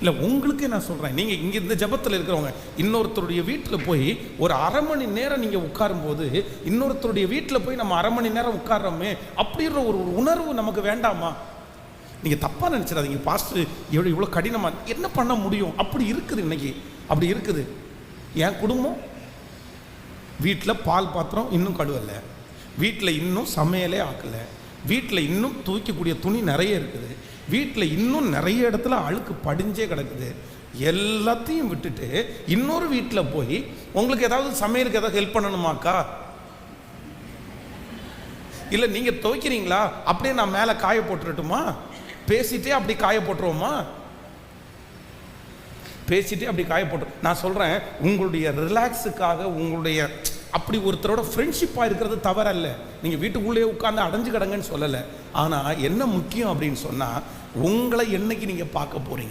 இல்லை உங்களுக்கே நான் சொல்கிறேன், நீங்கள் இங்கே இந்த ஜபத்தில் இருக்கிறவங்க இன்னொருத்தருடைய வீட்டில் போய் ஒரு அரை மணி நேரம் நீங்கள் உட்காரும்போது, இன்னொருத்தருடைய வீட்டில் போய் நம்ம அரை மணி நேரம் உட்கார்றோமே அப்படின்ற ஒரு உணர்வு நமக்கு வேண்டாமா? நீங்கள் தப்பாக நினச்சிடாதீங்க, பாஸ்டர் இவ்வளோ கடினமாக என்ன பண்ண முடியும்? அப்படி இருக்குது இன்னைக்கு, அப்படி இருக்குது. என் குடும்பம் வீட்டில் பால் பாத்திரம் இன்னும் கழுவலை, வீட்டில் இன்னும் சமையலே ஆக்கலை, வீட்டில் இன்னும் துவைக்கக்கூடிய துணி நிறைய இருக்குது, வீட்டில் இன்னும் நிறைய இடத்துல அழுக்கு படிஞ்சே கிடக்குது. எல்லாத்தையும் விட்டுட்டு இன்னொரு வீட்டில் போய் உங்களுக்கு ஏதாவது சமையலுக்கு ஏதாவது ஹெல்ப் பண்ணணுமாக்கா? இல்லை நீங்கள் துவைக்கிறீங்களா, அப்படியே நான் மேலே காய போட்டுறட்டுமா? பேசிட்டே அப்படி காய போட்டுருவோமா? பேசிட்டே அப்படி காய போட்டு நான் சொல்கிறேன், உங்களுடைய ரிலாக்ஸுக்காக உங்களுடைய அப்படி ஒருத்தரோட ஃப்ரெண்ட்ஷிப்பாக இருக்கிறது தவறல்ல. நீங்கள் வீட்டுக்குள்ளேயே உட்காந்து அடைஞ்சு கிடங்கன்னு சொல்லலை. ஆனால் என்ன முக்கியம் அப்படின்னு சொன்னால், உங்களை என்னைக்கு நீங்கள் பார்க்க போகிறீங்க?